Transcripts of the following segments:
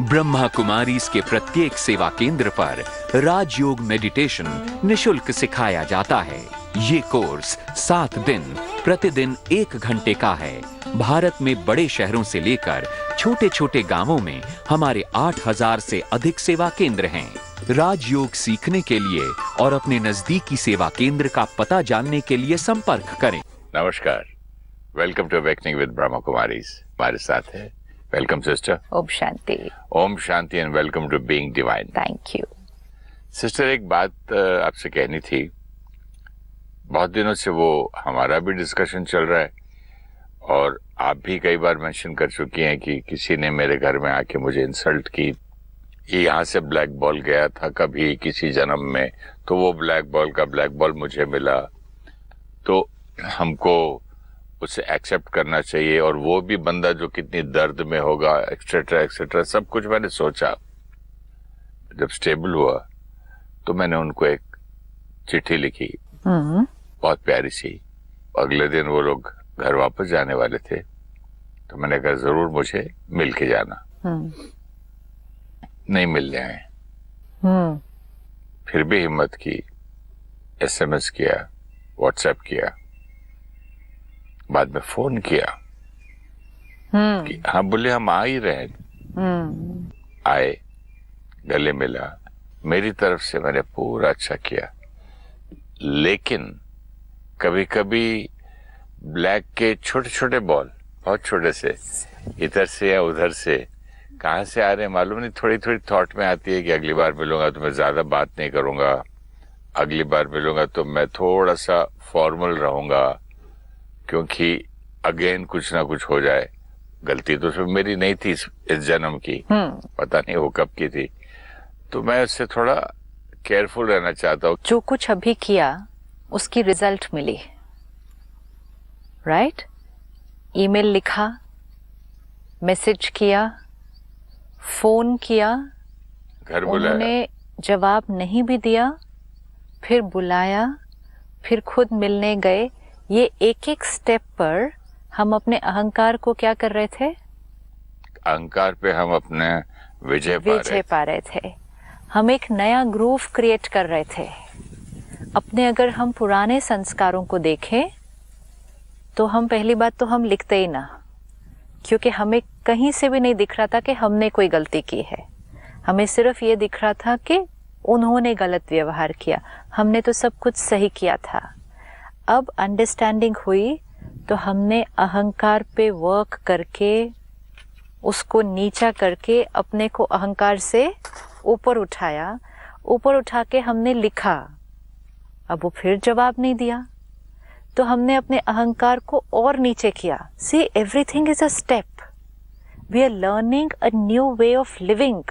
ब्रह्मा कुमारीज के प्रत्येक सेवा केंद्र पर राजयोग मेडिटेशन निशुल्क सिखाया जाता है। ये कोर्स 7 दिन प्रतिदिन 1 घंटे का है। भारत में बड़े शहरों से लेकर छोटे छोटे गांवों में हमारे 8000 से अधिक सेवा केंद्र हैं। राजयोग सीखने के लिए और अपने नजदीकी सेवा केंद्र का पता जानने के लिए संपर्क करें। नमस्कार, welcome to awakening with Brahma Kumaris. हमारे साथ है, welcome sister. Om Shanti. Om Shanti and welcome to being divine. Thank you sister. एक बात आपसे कहनी थी। बहुत दिनों से वो हमारा भी डिस्कशन चल रहा है और आप भी कई बार मेंशन कर चुकी हैं कि किसी ने मेरे घर में आके मुझे इंसल्ट की। ये यहाँ से ब्लैक बॉल गया था कभी किसी जन्म में, तो वो ब्लैक बॉल मुझे मिला, तो हमको उसे एक्सेप्ट करना चाहिए और वो भी बंदा जो कितनी दर्द में होगा, एक्सेट्रा एक्सेट्रा सब कुछ मैंने सोचा। जब स्टेबल हुआ तो मैंने उनको एक चिट्ठी लिखी, बहुत प्यारी सी। अगले दिन वो लोग घर वापस जाने वाले थे, तो मैंने कहा जरूर मुझे मिल के जाना। नहीं मिलने आए। फिर भी हिम्मत की, SMS किया, व्हाट्सएप किया, बाद में फोन किया कि हाँ बोले हम आ ही रहे। आए, गले मिला, मेरी तरफ से मैंने पूरा अच्छा किया। लेकिन कभी कभी ब्लैक के छोटे छोटे बॉल, बहुत छोटे से, इधर से या उधर से कहाँ से आ रहे हैं मालूम नहीं, थोड़ी थोड़ी थॉट में आती है कि अगली बार मिलूंगा तो मैं ज्यादा बात नहीं करूंगा, अगली बार मिलूंगा तो मैं थोड़ा सा फॉर्मल रहूंगा, क्योंकि अगेन कुछ ना कुछ हो जाए। गलती तो उसमें मेरी नहीं थी इस जन्म की, पता नहीं वो कब की थी, तो मैं उससे थोड़ा केयरफुल रहना चाहता हूँ। जो कुछ अभी किया उसकी रिजल्ट मिली, राइट? ईमेल लिखा, मैसेज किया, फोन किया, घर बुलाया, उन्होंने जवाब नहीं भी दिया, फिर बुलाया, फिर खुद मिलने गए। ये एक एक स्टेप पर हम अपने अहंकार को क्या कर रहे थे? अहंकार पे हम अपने विजय पा रहे थे। हम एक नया ग्रूव क्रिएट कर रहे थे अपने। अगर हम पुराने संस्कारों को देखें तो हम पहली बात तो हम लिखते ही ना, क्योंकि हमें कहीं से भी नहीं दिख रहा था कि हमने कोई गलती की है। हमें सिर्फ ये दिख रहा था कि उन्होंने गलत व्यवहार किया, हमने तो सब कुछ सही किया था। अब अंडरस्टैंडिंग हुई तो हमने अहंकार पे वर्क करके उसको नीचा करके अपने को अहंकार से ऊपर उठाया। ऊपर उठा के हमने लिखा, अब वो फिर जवाब नहीं दिया तो हमने अपने अहंकार को और नीचे किया। See, everything is a step. We are learning a new way of living.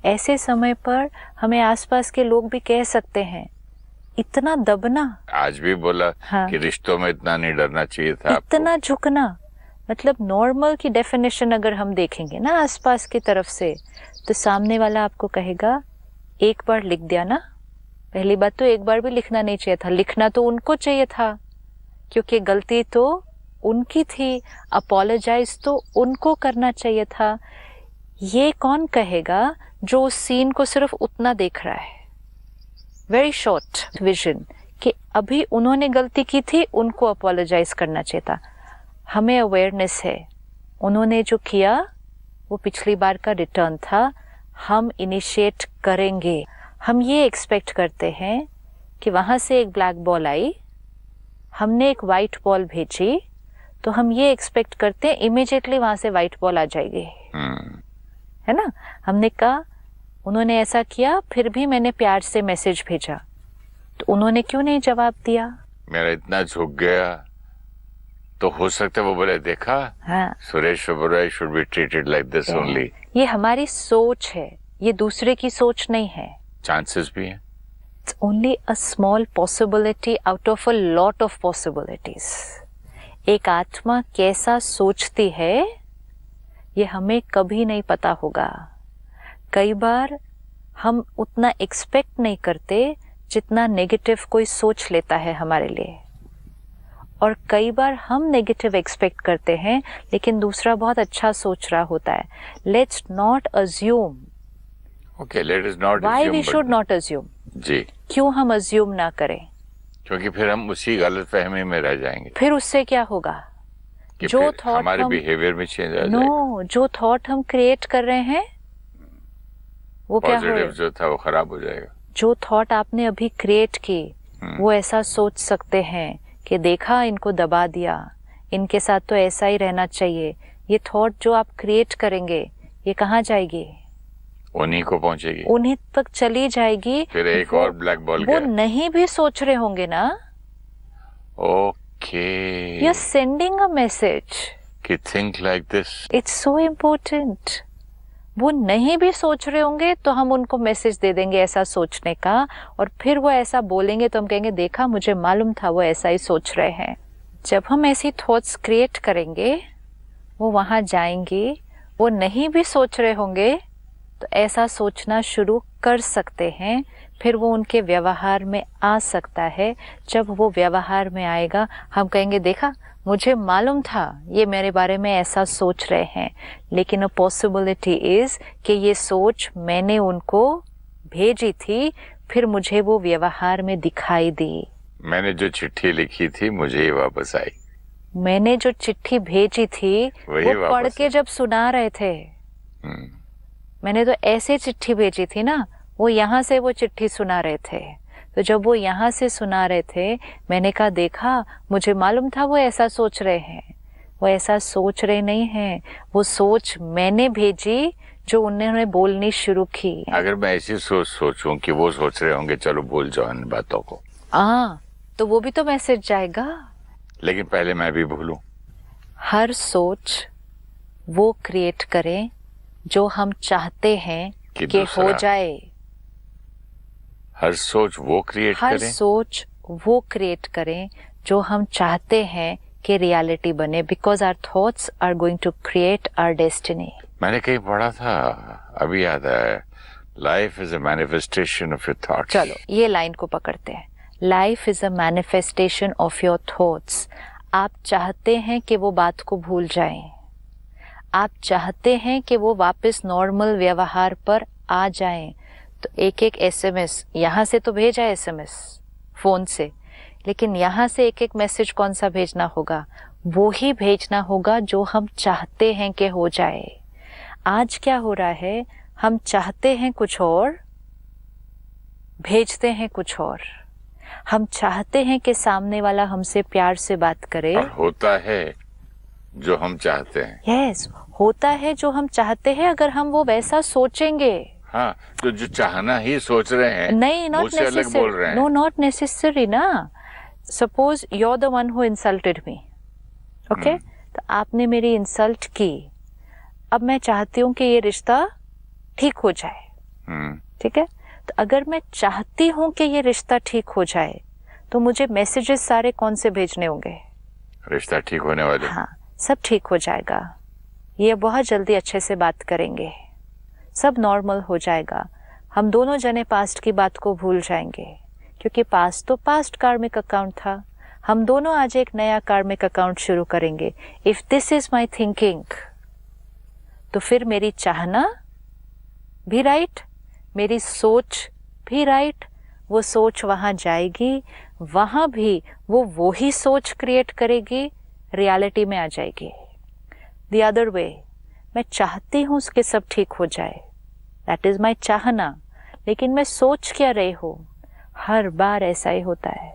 ऐसे समय पर हमें आसपास के लोग भी कह सकते हैं, इतना दबना। आज भी बोला कि रिश्तों में इतना नहीं डरना चाहिए था, इतना झुकना। मतलब नॉर्मल की डेफिनेशन अगर हम देखेंगे ना आसपास की तरफ से, तो सामने वाला आपको कहेगा एक बार लिख दिया ना। पहली बात तो एक बार भी लिखना नहीं चाहिए था, लिखना तो उनको चाहिए था क्योंकि गलती तो उनकी थी, अपोलोजाइज तो उनको करना चाहिए था। ये कौन कहेगा जो उस सीन को सिर्फ उतना देख रहा है, वेरी शॉर्ट विजन, कि अभी उन्होंने गलती की थी, उनको अपोलोजाइज करना चाहिए था। हमें अवेयरनेस है उन्होंने जो किया वो पिछली बार का रिटर्न था, हम इनिशिएट करेंगे। हम ये एक्सपेक्ट करते हैं कि वहां से एक ब्लैक बॉल आई, हमने एक वाइट बॉल भेजी, तो हम ये एक्सपेक्ट करते हैं इमीडिएटली वहां से वाइट बॉल आ जाएगी, है ना? हमने कहा उन्होंने ऐसा किया, फिर भी मैंने प्यार से मैसेज भेजा, तो उन्होंने क्यों नहीं जवाब दिया? मेरा इतना झुक गया तो हो सकता है वो बोले देखा, Suresh Oberoi should be treated like this only. ये हमारी सोच है, ये दूसरे की सोच नहीं है। चांसेस भी हैं। It's only a small possibility out of a lot of possibilities. एक आत्मा कैसा सोचती है ये हमें कभी नहीं पता होगा। कई बार हम उतना एक्सपेक्ट नहीं करते जितना नेगेटिव कोई सोच लेता है हमारे लिए, और कई बार हम नेगेटिव एक्सपेक्ट करते हैं लेकिन दूसरा बहुत अच्छा सोच रहा होता है. Let's not assume. Okay, let us not why we should not assume? जी, क्यों हम अज्यूम ना करें? क्योंकि फिर हम उसी गलत फहमी में रह जाएंगे फिर उससे क्या होगा? कि जो फिर थॉट हमारे हम बिहेवियर में चेंज आ जाएगा. नो, जो थॉट हम क्रिएट कर रहे हैं वो क्या हो? पॉजिटिव जो था वो खराब हो जाएगा. जो थॉट आपने अभी क्रिएट की वो ऐसा सोच सकते हैं कि देखा, इनको दबा दिया, इनके साथ तो ऐसा ही रहना चाहिए. ये थॉट जो आप क्रिएट करेंगे ये कहाँ जाएगी? उन्हीं को पहुंचेगी, उन्हीं तक चली जाएगी. फिर एक और ब्लैक बॉल वो गया. नहीं भी सोच रहे होंगे ना. Okay, you are sending a message. कि think like this. It's so important. वो नहीं भी सोच रहे होंगे तो हम उनको मैसेज दे देंगे ऐसा सोचने का, और फिर वो ऐसा बोलेंगे तो हम कहेंगे देखा, मुझे मालूम था वो ऐसा ही सोच रहे हैं. जब हम ऐसी थॉट्स क्रिएट करेंगे वो वहां जाएंगी. वो नहीं भी सोच रहे होंगे तो ऐसा सोचना शुरू कर सकते हैं. फिर वो उनके व्यवहार में आ सकता है. जब वो व्यवहार में आएगा हम कहेंगे देखा, मुझे मालूम था ये मेरे बारे में ऐसा सोच रहे हैं, लेकिन अ पॉसिबिलिटी इज कि ये सोच मैंने उनको भेजी थी, फिर मुझे वो व्यवहार में दिखाई दी. मैंने जो चिट्ठी लिखी थी मुझे ही वापस आई. मैंने जो चिट्ठी भेजी थी वही वो पढ़ के जब सुना रहे थे, मैंने तो ऐसे चिट्ठी भेजी थी ना, वो यहाँ से वो चिट्ठी सुना रहे थे. तो जब वो यहाँ से सुना रहे थे मैंने कहा देखा, मुझे मालूम था वो ऐसा सोच रहे हैं. वो ऐसा सोच रहे नहीं हैं, वो सोच मैंने भेजी जो उन्होंने बोलनी शुरू की. अगर मैं ऐसी सोचूं कि वो सोच रहे होंगे चलो भूल जाओ इन बातों को, तो वो भी तो मैसेज जाएगा. लेकिन पहले मैं भी भूलूं. हर सोच वो क्रिएट करें जो हम चाहते हैं कि हो जाए. हर सोच वो क्रिएट हर करें. सोच वो क्रिएट करें जो हम चाहते हैं कि रियलिटी बने. Because our thoughts are going to create our destiny. मैंने कहीं पढ़ा था, अभी याद है, life is a manifestation of your thoughts. चलो ये लाइन को पकड़ते हैं. Life is a manifestation of your thoughts. आप चाहते हैं कि वो बात को भूल जाएं. आप चाहते हैं कि वो वापस नॉर्मल व्यवहार पर आ जाएं. तो एक एक एसएमएस, यहाँ से तो भेजा एसएमएस फोन से, लेकिन यहाँ से एक एक मैसेज कौन सा भेजना होगा? वो ही भेजना होगा जो हम चाहते हैं कि हो जाए. आज क्या हो रहा है, हम चाहते हैं कुछ और, भेजते हैं कुछ और. हम चाहते हैं कि सामने वाला हमसे प्यार से बात करे, और होता है जो हम चाहते हैं. यस, होता है जो हम चाहते हैं अगर हम वो वैसा सोचेंगे. हाँ, तो जो चाहना ही सोच रहे हैं नहीं, नॉट मुझसे अलग बोल रहे हैं. नो, नॉट नेसेसरी ना. Suppose you are the one who insulted me, okay, तो आपने मेरी इंसल्ट की. अब मैं चाहती हूँ कि ये रिश्ता ठीक हो जाए. ठीक है, तो अगर मैं चाहती हूँ कि ये रिश्ता ठीक हो जाए तो मुझे मैसेजेस सारे कौन से भेजने होंगे? रिश्ता ठीक होने वाले. हाँ, सब ठीक हो जाएगा, ये बहुत जल्दी अच्छे से बात करेंगे, सब नॉर्मल हो जाएगा. हम दोनों जने पास्ट की बात को भूल जाएंगे, क्योंकि पास्ट तो पास्ट कार्मिक अकाउंट था. हम दोनों आज एक नया कार्मिक अकाउंट शुरू करेंगे. If this is my thinking, तो फिर मेरी चाहना भी राइट, मेरी सोच भी राइट. वो सोच वहां जाएगी, वहां भी वो ही सोच क्रिएट करेगी, रियलिटी में आ जाएगी. द अदर वे, मैं चाहती हूं उसके सब ठीक हो जाए, दैट इज माई चाहना, लेकिन मैं सोच क्या रही हूं? हर बार ऐसा ही होता है.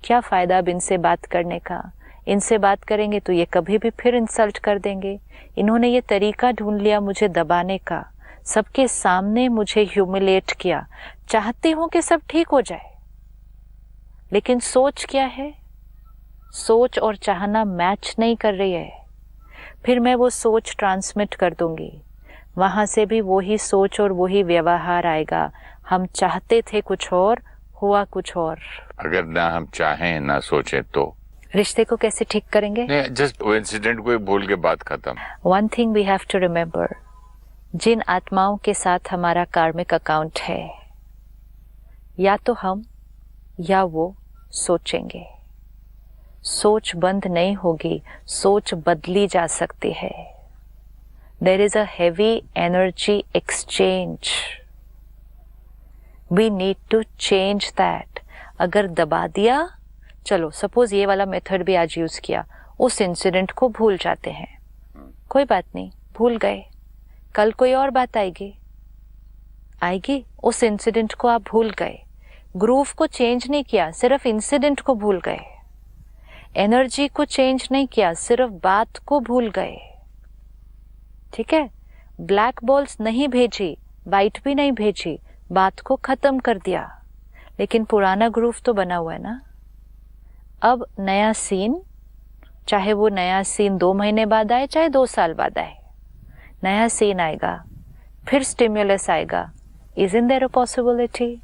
क्या फायदा अब इनसे बात करने का? इनसे बात करेंगे तो ये कभी भी फिर इंसल्ट कर देंगे. इन्होंने ये तरीका ढूंढ लिया मुझे दबाने का, सबके सामने मुझे ह्यूमिलेट किया. चाहती हूं कि सब ठीक हो जाए, लेकिन सोच क्या है? सोच और चाहना मैच नहीं कर रही है. फिर मैं वो सोच ट्रांसमिट कर दूंगी, वहां से भी वही सोच और वही व्यवहार आएगा. हम चाहते थे कुछ और, हुआ कुछ और. अगर ना हम चाहें ना सोचें तो रिश्ते को कैसे ठीक करेंगे? जस्ट वो इंसिडेंट को भूल के बात खत्म. One thing we have to remember, जिन आत्माओं के साथ हमारा कार्मिक अकाउंट है, या तो हम या वो सोचेंगे. सोच बंद नहीं होगी, सोच बदली जा सकती है। There is a heavy energy exchange. We need to change that. अगर दबा दिया, चलो सपोज ये वाला मेथड भी आज यूज किया, उस इंसिडेंट को भूल जाते हैं, कोई बात नहीं, भूल गए, कल कोई और बात आएगी, उस इंसिडेंट को आप भूल गए, ग्रूव को चेंज नहीं किया, सिर्फ इंसिडेंट को भूल गए, एनर्जी को चेंज नहीं किया, सिर्फ बात को भूल गए। ठीक है, ब्लैक बॉल्स नहीं भेजी, वाइट भी नहीं भेजी, बात को खत्म कर दिया, लेकिन पुराना ग्रूव तो बना हुआ है ना। अब नया सीन, चाहे वो नया सीन 2 महीने बाद आए, चाहे 2 साल बाद आए, नया सीन आएगा, फिर स्टिम्युलस आएगा। इज़न्ट देयर अ पॉसिबिलिटी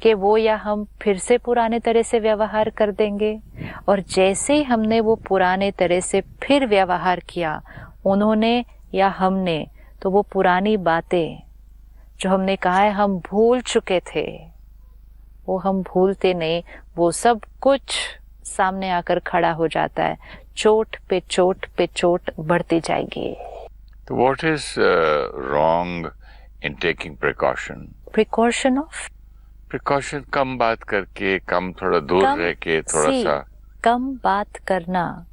कि वो या हम फिर से पुराने तरह से व्यवहार कर देंगे? और जैसे ही हमने वो पुराने तरह से फिर व्यवहार किया, उन्होंने या हमने, तो वो पुरानी बातें जो हमने कहा है हम भूल चुके थे, वो हम भूलते नहीं, वो सब कुछ सामने आकर खड़ा हो जाता है, चोट पे चोट पे चोट बढ़ती जाएगी। तो what is wrong in taking precaution? Precaution of precaution, कम बात करके, कम थोड़ा दूर रह के, थोड़ा सा कम बात करना,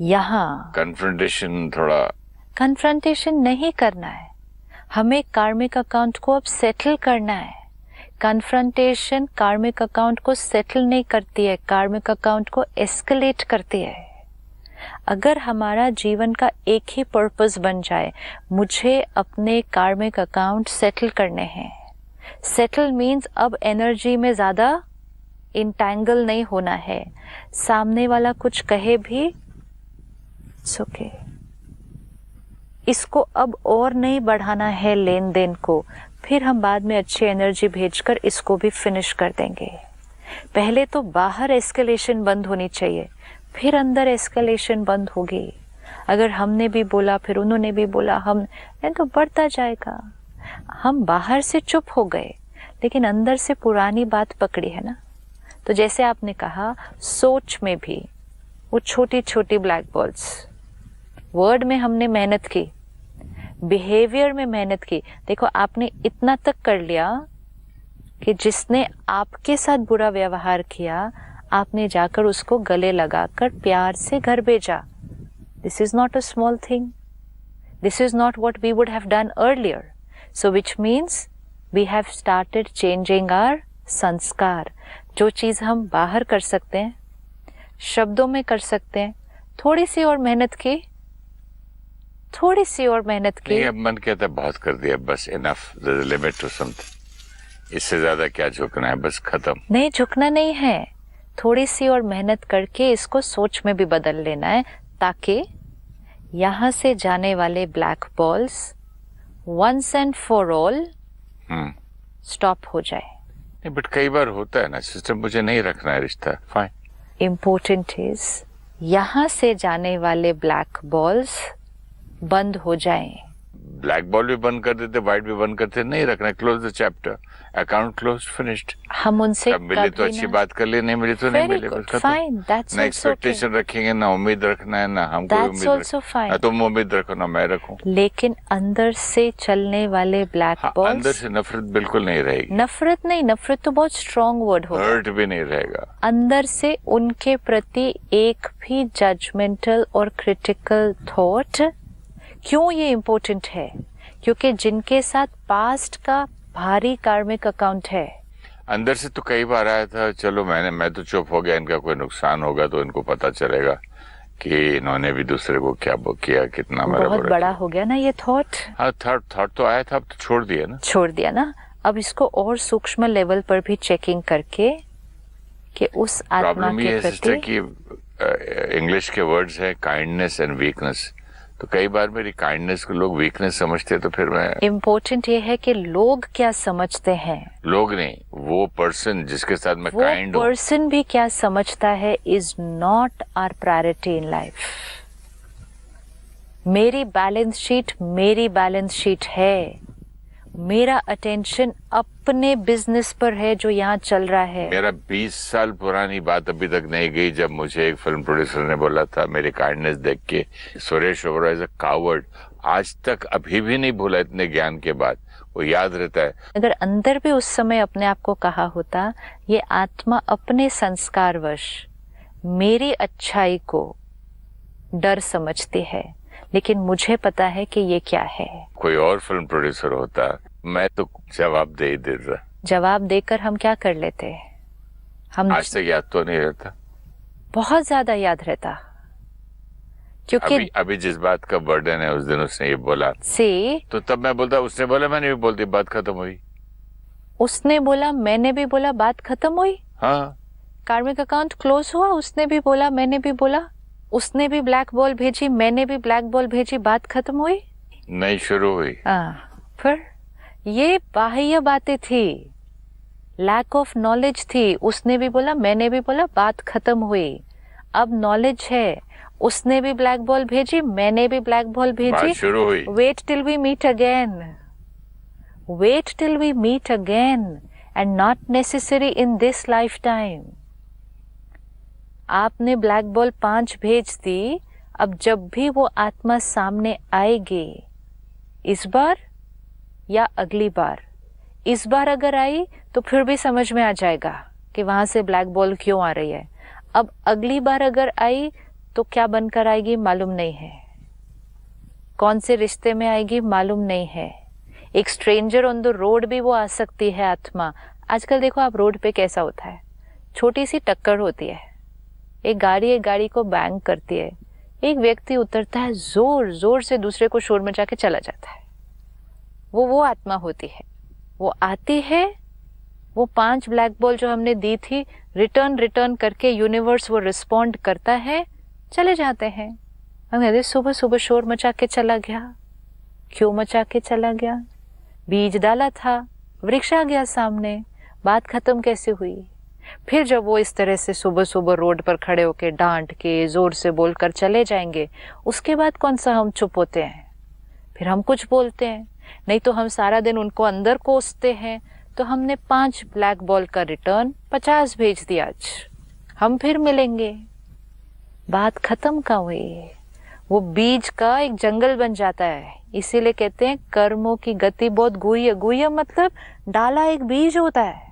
यहाँ कन्फ्रंटेशन, थोड़ा कन्फ्रंटेशन नहीं करना है, हमें कार्मिक अकाउंट को अब सेटल करना है। कन्फ्रंटेशन कार्मिक अकाउंट को सेटल नहीं करती है, कार्मिक अकाउंट को एस्केलेट करती है। अगर हमारा जीवन का एक ही पर्पस बन जाए, मुझे अपने कार्मिक अकाउंट सेटल करने हैं। सेटल मीन्स अब एनर्जी में ज्यादा इंटैंगल नहीं होना है, सामने वाला कुछ कहे भी ओके, इसको अब और नहीं बढ़ाना है लेन देन को, फिर हम बाद में अच्छी एनर्जी भेजकर इसको भी फिनिश कर देंगे। पहले तो बाहर एस्केलेशन बंद होनी चाहिए, फिर अंदर एस्केलेशन बंद होगी। अगर हमने भी बोला, फिर उन्होंने भी बोला, हम तो बढ़ता जाएगा। हम बाहर से चुप हो गए, लेकिन अंदर से पुरानी बात पकड़ी है ना। तो जैसे आपने कहा, सोच में भी वो छोटी छोटी ब्लैक बॉल्स, वर्ड में हमने मेहनत की, बिहेवियर में मेहनत की। देखो, आपने इतना तक कर लिया कि जिसने आपके साथ बुरा व्यवहार किया, आपने जाकर उसको गले लगाकर प्यार से घर भेजा। This is not a small thing, this is not what we would have done earlier. So which means we have started changing our sanskar. जो चीज हम बाहर कर सकते हैं, शब्दों में कर सकते हैं, थोड़ी सी और मेहनत की, थोड़ी सी और मेहनत की। नहीं, अब मन कहता है बहुत कर दिया, बस enough, there is a limit to something, इससे ज्यादा क्या झुकना है, बस खत्म। नहीं, झुकना नहीं है, थोड़ी सी और मेहनत करके इसको सोच में भी बदल लेना है, ताकि यहां से जाने वाले black balls once and for all stop हो जाए। नहीं, बट कई बार होता है ना, सिस्टम मुझे नहीं रखना है रिश्ता, फाइन। इम्पोर्टेंट इज यहां से जाने वाले ब्लैक बॉल्स बंद हो जाएं। ब्लैक बॉल भी बंद कर देते, व्हाइट भी बंद करते, नहीं रखना, close the chapter, account close, finished. हम उनसे मिले तो अच्छी बात कर ले, नहीं मिले तो नहीं मिले, बस खत्म। फाइन, दैट्स ना एक्सपेक्टेशन रखेंगे, ना उम्मीद रखना है, ना हमको दैट्स आल्सो फाइन। तुम उम्मीद रखो, ना मैं रखूं। लेकिन अंदर से चलने वाले ब्लैक बॉल्स, अंदर से नफरत बिल्कुल नहीं रहेगी। नफरत नहीं, नफरत तो बहुत स्ट्रॉन्ग वर्ड होगा। हर्ट भी नहीं रहेगा। अंदर से उनके प्रति एक भी जजमेंटल और क्रिटिकल थॉट। क्यों ये इम्पोर्टेंट है? क्योंकि जिनके साथ पास्ट का भारी कार्मिक अकाउंट है, अंदर से तो कई बार आया था, चलो मैं तो चुप हो गया, इनका कोई नुकसान होगा तो इनको पता चलेगा कि इन्होंने भी दूसरे को क्या किया, कितना बहुत बड़ा हो गया ना ये थॉट। हाँ, थॉट तो आया था, अब तो छोड़ दिया ना, छोड़ दिया ना। अब इसको और सूक्ष्म लेवल पर भी चेकिंग करके कि उस आत्मा के प्रति, कि इंग्लिश के वर्ड्स है काइंडनेस एंड वीकनेस, तो कई बार मेरी काइंडनेस को लोग वीकनेस समझते हैं, तो फिर मैं, इम्पोर्टेंट ये है कि लोग क्या समझते हैं, लोग नहीं, वो पर्सन जिसके साथ मैं काइंड हूं, वो पर्सन भी क्या समझता है is not our priority in life. मेरी बैलेंस शीट मेरी बैलेंस शीट है, मेरा अटेंशन अपने बिजनेस पर है जो यहाँ चल रहा है। मेरा 20 साल पुरानी बात अभी तक नहीं गई जब मुझे एक फिल्म प्रोड्यूसर ने बोला था मेरी काइंडनेस देख के, Suresh Oberoi is a coward. आज तक अभी भी नहीं भूला, इतने ज्ञान के बाद वो याद रहता है। अगर अंदर भी उस समय अपने आप को कहा होता ये आत्मा अपने संस्कारवश मेरी अच्छाई को डर समझती है, लेकिन मुझे पता है कि ये क्या है। कोई और फिल्म प्रोड्यूसर होता मैं तो जवाब दे ही देता। जवाब देकर हम क्या कर लेते? हम आज तक याद तो नहीं रहता, बहुत ज्यादा याद रहता, क्योंकि अभी जिस बात का बर्डन है उस दिन उसने ये बोला तो तब मैं बोलता, उसने बोला मैंने भी बोलती, बात खत्म हुई। उसने बोला मैंने भी बोला, बात खत्म हुई। हाँ, कार्मिक अकाउंट क्लोज हुआ, उसने भी बोला मैंने भी बोला, उसने भी ब्लैक बॉल भेजी मैंने भी ब्लैक बॉल भेजी, बात खत्म हुई नहीं, शुरू हुई। फिर ये बाह्य बातें थी, लैक ऑफ नॉलेज थी। उसने भी बोला मैंने भी बोला, बात खत्म हुई। अब नॉलेज है, उसने भी ब्लैक बॉल भेजी मैंने भी ब्लैक बॉल भेजी, बात शुरू हुई। Wait till we meet again, wait till we meet again and not necessary in this life time. आपने ब्लैक बॉल 5 भेज दी, अब जब भी वो आत्मा सामने आएगी, इस बार या अगली बार, इस बार अगर आई तो फिर भी समझ में आ जाएगा कि वहां से ब्लैक बॉल क्यों आ रही है। अब अगली बार अगर आई तो क्या बनकर आएगी मालूम नहीं है, कौन से रिश्ते में आएगी मालूम नहीं है। एक स्ट्रेंजर ऑन द रोड भी वो आ सकती है आत्मा। आजकल देखो आप रोड पे कैसा होता है, छोटी सी टक्कर होती है, एक गाड़ी को बैंग करती है, एक व्यक्ति उतरता है, जोर जोर से दूसरे को शोर मचा के चला जाता है। वो आत्मा होती है, वो आती है, वो 5 ब्लैक बॉल जो हमने दी थी रिटर्न करके यूनिवर्स वो रिस्पॉन्ड करता है, चले जाते हैं। हम कहते सुबह सुबह शोर मचा के चला गया, क्यों मचा के चला गया? बीज डाला था, वृक्ष आ गया सामने, बात खत्म कैसे हुई? फिर जब वो इस तरह से सुबह सुबह रोड पर खड़े होके डांट के जोर से बोलकर चले जाएंगे, उसके बाद कौन सा हम चुप होते हैं? फिर हम कुछ बोलते हैं, नहीं तो हम सारा दिन उनको अंदर कोसते हैं। तो हमने 5 ब्लैक बॉल का रिटर्न 50 भेज दिया, आज हम फिर मिलेंगे, बात खत्म का हुई। वो बीज का एक जंगल बन जाता है। इसीलिए कहते हैं कर्मों की गति बहुत गुह्य, गुह्य मतलब डाला एक बीज होता है,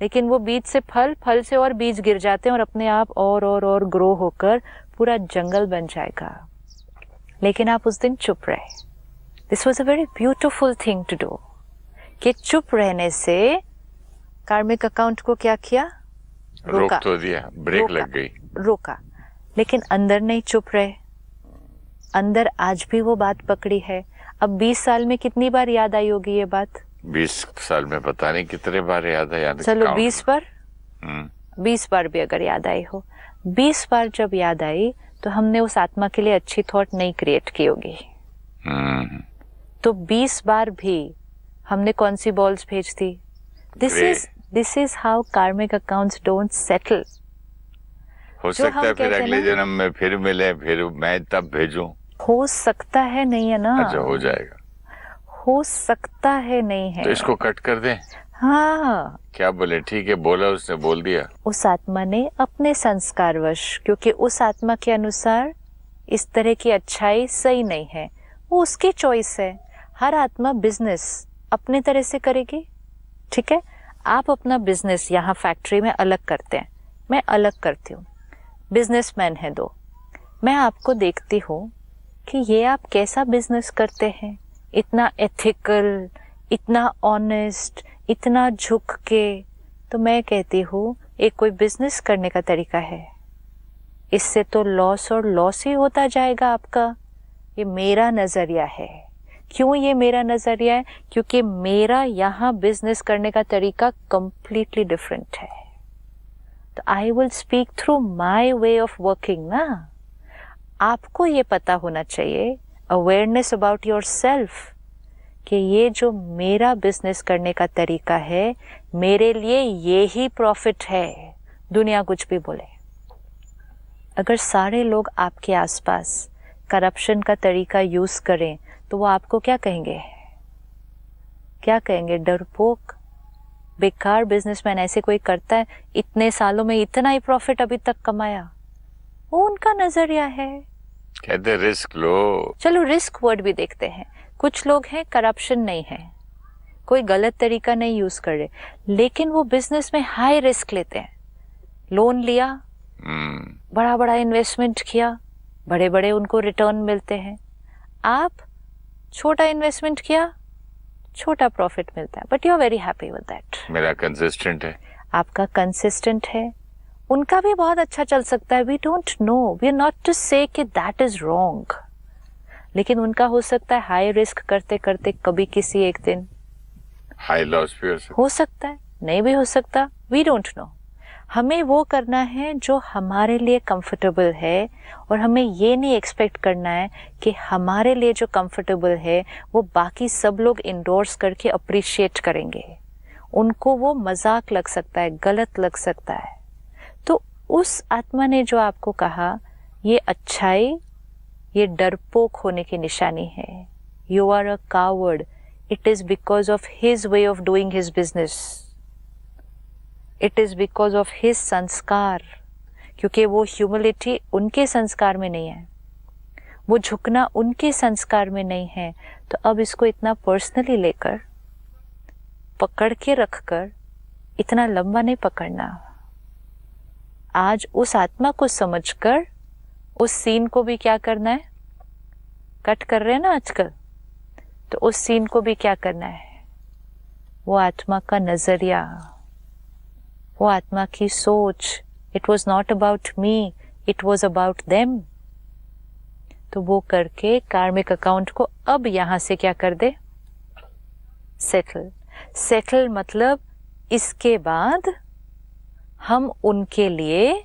लेकिन वो बीज से फल से और बीज गिर जाते हैं और अपने आप और ग्रो होकर पूरा जंगल बन जाएगा। लेकिन आप उस दिन चुप रहे। This was a very beautiful thing to do, कि चुप रहने से कार्मिक अकाउंट को क्या किया? रोक तो दिया, ब्रेक लग गई, रोका। लेकिन अंदर नहीं चुप रहे, अंदर आज भी वो बात पकड़ी है। अब 20 साल में कितनी बार याद आई होगी ये बात? 20 साल में पता नहीं कितने बार याद है। चलो 20 बार, 20 बार भी अगर याद आई हो, 20 बार जब याद आई तो हमने उस आत्मा के लिए अच्छी थॉट नहीं क्रिएट की होगी। तो 20 बार भी हमने कौन सी बॉल्स भेज दी? दिस इज हाउ कार्मिक अकाउंट्स डोंट सेटल। हो सकता है फिर अगले जन्म में फिर मिले, फिर मैं तब भेजूं। हो सकता है, नहीं है ना? अच्छा, हो जाएगा, हो सकता है, नहीं है। तो इसको कट कर दें? हाँ, क्या बोले? ठीक है, बोला उसने, बोल दिया। उस आत्मा ने अपने संस्कारवश, क्योंकि उस आत्मा के अनुसार इस तरह की अच्छाई सही नहीं है, वो उसकी चॉइस है। हर आत्मा बिजनेस अपने तरह से करेगी, ठीक है? आप अपना बिजनेस यहाँ फैक्ट्री में अलग करते हैं, मैं अलग करती हूँ। बिजनेसमैन है 2, मैं आपको देखती हूँ कि ये आप कैसा बिजनेस करते हैं, इतना एथिकल, इतना ऑनेस्ट, इतना झुक के। तो मैं कहती हूँ एक कोई बिजनेस करने का तरीका है, इससे तो लॉस और लॉस ही होता जाएगा आपका। ये मेरा नजरिया है। क्यों ये मेरा नजरिया है? क्योंकि मेरा यहाँ बिजनेस करने का तरीका कंप्लीटली डिफरेंट है। तो I will speak through my way of working ना। आपको ये पता होना चाहिए, अवेयरनेस अबाउट योर सेल्फ, कि ये जो मेरा बिजनेस करने का तरीका है, मेरे लिए ये ही प्रॉफिट है, दुनिया कुछ भी बोले। अगर सारे लोग आपके आसपास करप्शन का तरीका यूज करें तो वो आपको क्या कहेंगे? क्या कहेंगे, डरपोक, बेकार बिजनेसमैन, ऐसे कोई करता है? इतने सालों में इतना ही प्रॉफिट अभी तक कमाया। वो उनका नजरिया है। कहते रिस्क लो। चलो रिस्क वर्ड भी देखते हैं। कुछ लोग हैं करप्शन नहीं है, कोई गलत तरीका नहीं यूज कर रहे, लेकिन वो बिजनेस में हाई रिस्क लेते हैं। लोन लिया, बड़ा बड़ा इन्वेस्टमेंट किया, बड़े बड़े उनको रिटर्न मिलते हैं। आप छोटा इन्वेस्टमेंट किया, छोटा प्रॉफिट मिलता है, but you are very happy with that. मेरा कंसिस्टेंट है, आपका कंसिस्टेंट है, उनका भी बहुत अच्छा चल सकता है। We don't know, we are not to say कि दैट इज रॉन्ग, लेकिन उनका हो सकता है हाई रिस्क करते करते कभी किसी एक दिन हाई लॉस भी हो सकता है, नहीं भी हो सकता, वी डोंट नो। हमें वो करना है जो हमारे लिए कंफर्टेबल है, और हमें ये नहीं एक्सपेक्ट करना है कि हमारे लिए जो कंफर्टेबल है वो बाकी सब लोग इंडोर्स करके अप्रिशिएट करेंगे। उनको वो मजाक लग सकता है, गलत लग सकता है। तो उस आत्मा ने जो आपको कहा, ये अच्छाई, ये डरपोक होने की निशानी है। You are a coward, it is because of his way of doing his business, it is because of his sanskar, क्योंकि वो ह्यूमिलिटी उनके संस्कार में नहीं है, वो झुकना उनके संस्कार में नहीं है। तो अब इसको इतना पर्सनली लेकर, पकड़ के रखकर इतना लंबा नहीं पकड़ना। आज उस आत्मा को समझकर उस सीन को भी क्या करना है, कट कर रहे हैं ना आजकल, तो उस सीन को भी क्या करना है, वो आत्मा का नजरिया, वो आत्मा की सोच, it was not about me, it was about them. तो वो करके कार्मिक अकाउंट को अब यहां से क्या कर दे, सेटल। सेटल मतलब इसके बाद हम उनके लिए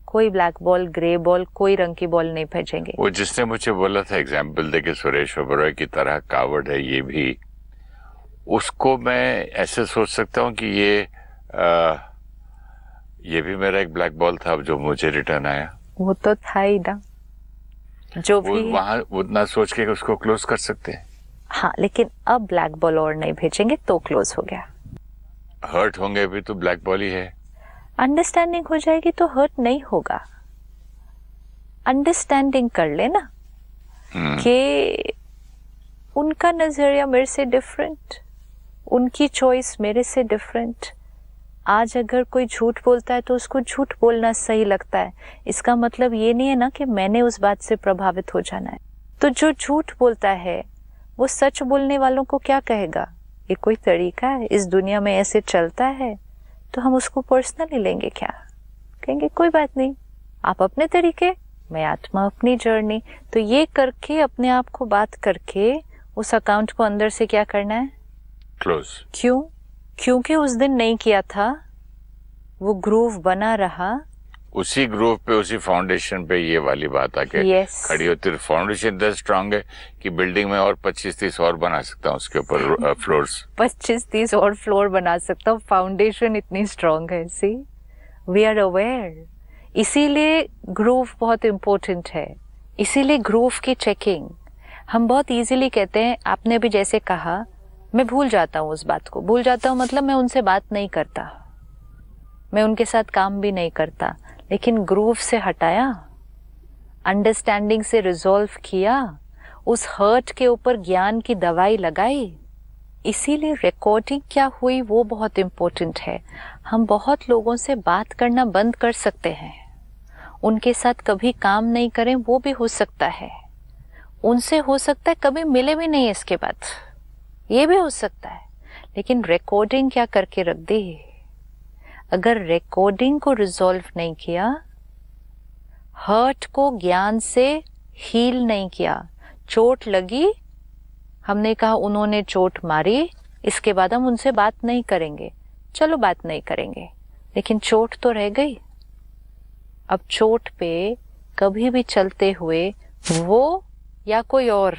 कोई ब्लैक बॉल, ग्रे बॉल, कोई रंग की बॉल नहीं भेजेंगे। वो जिसने मुझे बोला था एग्जाम्पल देके, सुरेश ओबरॉय की तरह कावड़ है ये भी, उसको मैं ऐसे सोच सकता हूँ कि ये भी मेरा एक ब्लैक बॉल था जो मुझे रिटर्न आया। वो तो था ही ना, जो भी वहां उतना सोच के उसको क्लोज कर सकते हैं। हाँ, लेकिन अब ब्लैक बॉल और नहीं भेजेंगे तो क्लोज हो गया। हर्ट होंगे भी तो ब्लैक बॉल ही है। अंडरस्टैंडिंग हो जाएगी तो हर्ट नहीं होगा। अंडरस्टैंडिंग कर लेना कि उनका नजरिया मेरे से डिफरेंट, उनकी चॉइस मेरे से डिफरेंट। आज अगर कोई झूठ बोलता है तो उसको झूठ बोलना सही लगता है, इसका मतलब ये नहीं है ना कि मैंने उस बात से प्रभावित हो जाना है। तो जो झूठ बोलता है वो सच बोलने वालों को क्या कहेगा, ये कोई तरीका है, इस दुनिया में ऐसे चलता है, तो हम उसको पर्सनली लेंगे क्या? कहेंगे कोई बात नहीं, आप अपने तरीके, मैं आत्मा अपनी जर्नी। तो ये करके अपने आप को बात करके उस अकाउंट को अंदर से क्या करना है, क्लोज। क्यों? क्योंकि उस दिन नहीं किया था, वो ग्रूव बना रहा, उसी ग्रूव पे, उसी फाउंडेशन पे ये वाली बात आके खड़ी होती है। फाउंडेशन इतना स्ट्रांग है कि बिल्डिंग में और 25-30 और बना सकता हूँ उसके ऊपर फ्लोर्स। 25-30 और फ्लोर बना सकता हूँ, फाउंडेशन इतनी स्ट्रांग है। सी, वी आर अवेयर। इसीलिए ग्रूव बहुत इम्पोर्टेंट है, इसीलिए ग्रूव की चेकिंग। हम बहुत इजीली कहते हैं, आपने भी जैसे कहा, मैं भूल जाता हूँ उस बात को। भूल जाता हूँ मतलब मैं उनसे बात नहीं करता, मैं उनके साथ काम भी नहीं करता, लेकिन ग्रूव से हटाया, अंडरस्टैंडिंग से रिजॉल्व किया, उस हर्ट के ऊपर ज्ञान की दवाई लगाई। इसीलिए रिकॉर्डिंग क्या हुई वो बहुत इम्पोर्टेंट है। हम बहुत लोगों से बात करना बंद कर सकते हैं, उनके साथ कभी काम नहीं करें वो भी हो सकता है, उनसे हो सकता है कभी मिले भी नहीं इसके बाद, ये भी हो सकता है, लेकिन रिकॉर्डिंग क्या करके रख दी। अगर रिकॉर्डिंग को रिजॉल्व नहीं किया, हर्ट को ज्ञान से हील नहीं किया, चोट लगी, हमने कहा उन्होंने चोट मारी, इसके बाद हम उनसे बात नहीं करेंगे, चलो बात नहीं करेंगे, लेकिन चोट तो रह गई। अब चोट पे कभी भी चलते हुए वो या कोई और,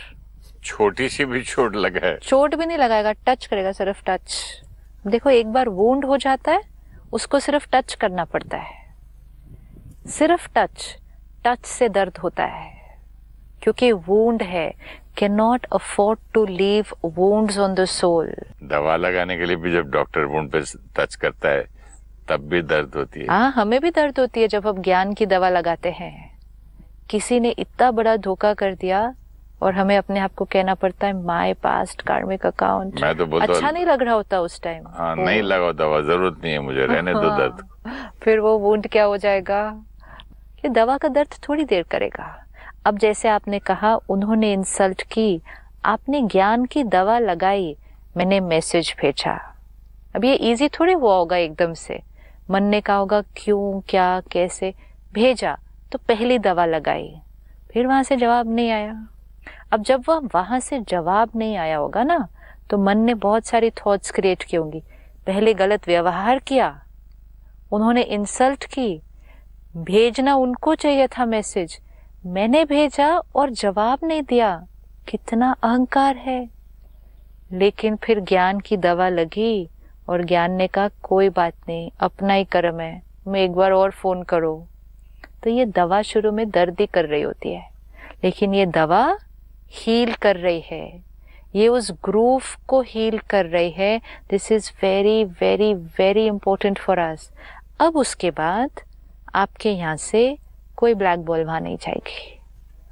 छोटी सी भी चोट लगा है, चोट भी नहीं लगाएगा, टच करेगा, सिर्फ टच। देखो एक बार वुंड हो जाता है, उसको सिर्फ टच करना पड़ता है, सिर्फ टच। टच से दर्द होता है क्योंकि वुंड है, cannot afford to leave wounds on the soul. दवा लगाने के लिए भी जब डॉक्टर वुंड पे टच करता है तब भी दर्द होती है। हाँ, हमें भी दर्द होती है जब हम ज्ञान की दवा लगाते हैं। किसी ने इतना बड़ा धोखा कर दिया और हमें अपने आप को कहना पड़ता है माय पास्ट कार्मिक अकाउंट। मैं तो बोलता अच्छा नहीं लग रहा होता उस टाइम। हाँ, नहीं लगाओ दवा, जरूरत नहीं है मुझे, रहने दो दर्द। फिर वो वुंड क्या हो जाएगा कि दवा का दर्द थोड़ी देर करेगा। अब जैसे आपने कहा उन्होंने इंसल्ट की, आपने ज्ञान की दवा लगाई, मैंने मैसेज भेजा। अब ये इजी थोड़ी हुआ होगा एकदम से। मन ने कहा होगा क्यों, क्या, कैसे, भेजा तो पहली दवा लगाई, फिर वहां से जवाब नहीं आया। अब जब वहां से जवाब नहीं आया होगा ना, तो मन ने बहुत सारी थॉट्स क्रिएट की होंगी। पहले गलत व्यवहार किया, उन्होंने इंसल्ट की, भेजना उनको चाहिए था मैसेज, मैंने भेजा और जवाब नहीं दिया। कितना अहंकार है। लेकिन फिर ज्ञान की दवा लगी और ज्ञान ने कहा कोई बात नहीं, अपना ही कर्म है, मैं एक बार और फोन करो। तो ये दवा शुरू में दर्द ही कर रही होती है, लेकिन ये दवा हील कर रही है, ये उस ग्रूव को हील कर रही है। This is very very very important for us. अब उसके बाद आपके यहाँ से कोई ब्लैक बॉल वहां नहीं जाएगी।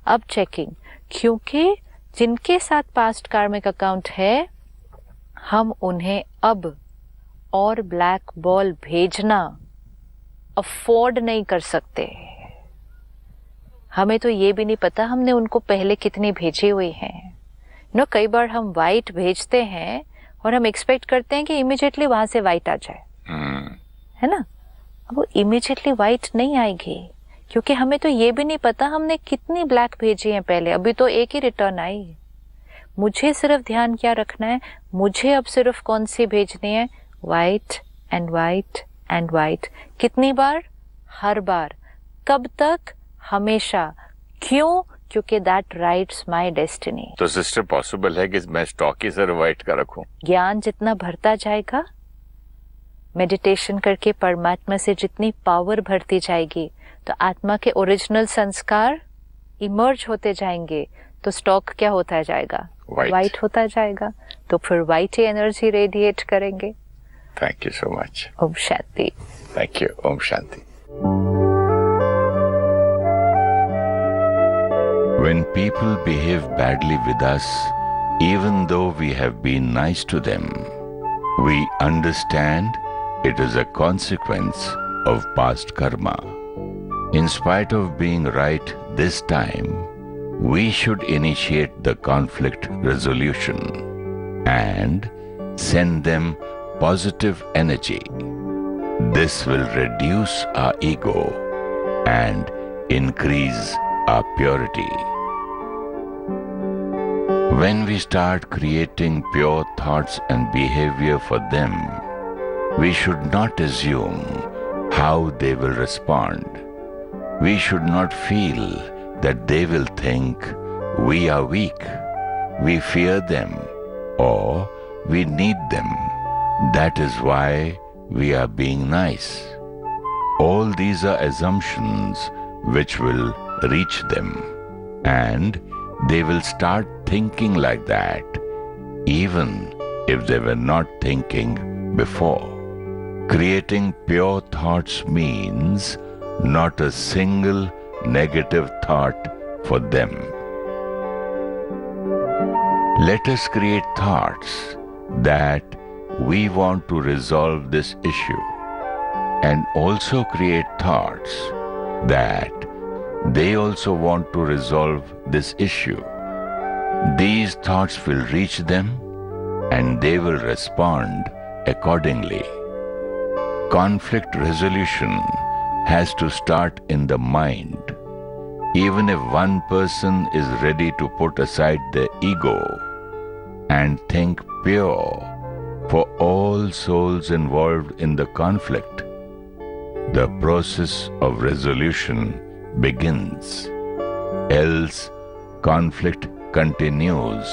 अब चेकिंग, क्योंकि जिनके साथ पास्ट कार्मिक अकाउंट है, हम उन्हें अब और ब्लैक बॉल भेजना अफोर्ड नहीं कर सकते। हमें तो ये भी नहीं पता हमने उनको पहले कितनी भेजी हुई हैं। कई बार हम वाइट भेजते हैं और हम एक्सपेक्ट करते हैं कि इमीडिएटली वहां से वाइट आ जाए, है ना। अब वो इमीडिएटली वाइट नहीं आएगी, क्योंकि हमें तो ये भी नहीं पता हमने कितनी ब्लैक भेजी है पहले। अभी तो एक ही रिटर्न आई। मुझे सिर्फ ध्यान क्या रखना है, मुझे अब सिर्फ कौन सी भेजनी है, white and white and white. कितनी बार? हर बार। कब तक? हमेशा। क्यों? क्योंकि दैट राइट्स माय डेस्टिनी। तो सिस्टर पॉसिबल है कि मैं स्टॉक ही सर वाइट का रखूं? ज्ञान जितना भरता जाएगा, मेडिटेशन करके परमात्मा से जितनी पावर भरती जाएगी, तो आत्मा के ओरिजिनल संस्कार इमर्ज होते जाएंगे, तो स्टॉक क्या होता जाएगा? वाइट होता जाएगा। तो फिर वाइट ही एनर्जी रेडिएट करेंगे। Thank you so much. Om Shanti. Thank you. Om Shanti. When people behave badly with us, even though we have been nice to them, we understand it is a consequence of past karma. In spite of being right this time, we should initiate the conflict resolution and send them positive energy. This will reduce our ego and increase our purity. When we start creating pure thoughts and behavior for them, we should not assume how they will respond. We should not feel that they will think we are weak, we fear them, or we need them. That is why we are being nice. All these are assumptions which will reach them, and they will start thinking like that, even if they were not thinking before. Creating pure thoughts means not a single negative thought for them. Let us create thoughts that we want to resolve this issue, and also create thoughts that they also want to resolve this issue. These thoughts will reach them and they will respond accordingly. Conflict resolution has to start in the mind. Even if one person is ready to put aside their ego and think pure for all souls involved in the conflict, the process of resolution begins. Else, conflict continues,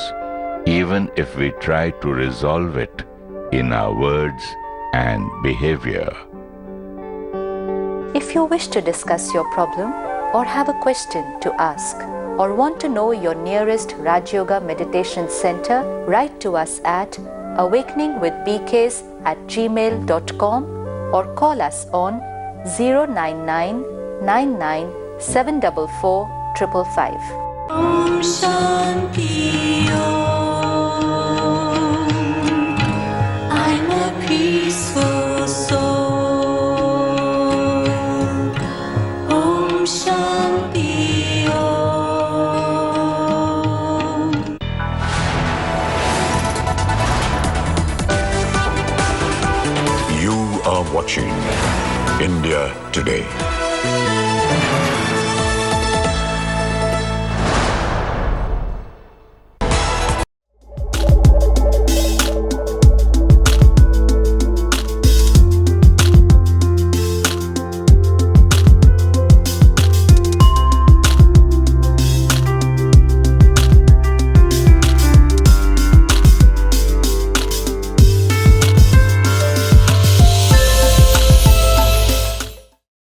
even if we try to resolve it in our words and behavior. If you wish to discuss your problem or have a question to ask or want to know your nearest Raj Yoga Meditation Center, write to us at awakeningwithbks@gmail.com or call us on 099 99 744 555. Om Shanti Om. I'm a peaceful soul. Om Shanti Om. You are watching India Today.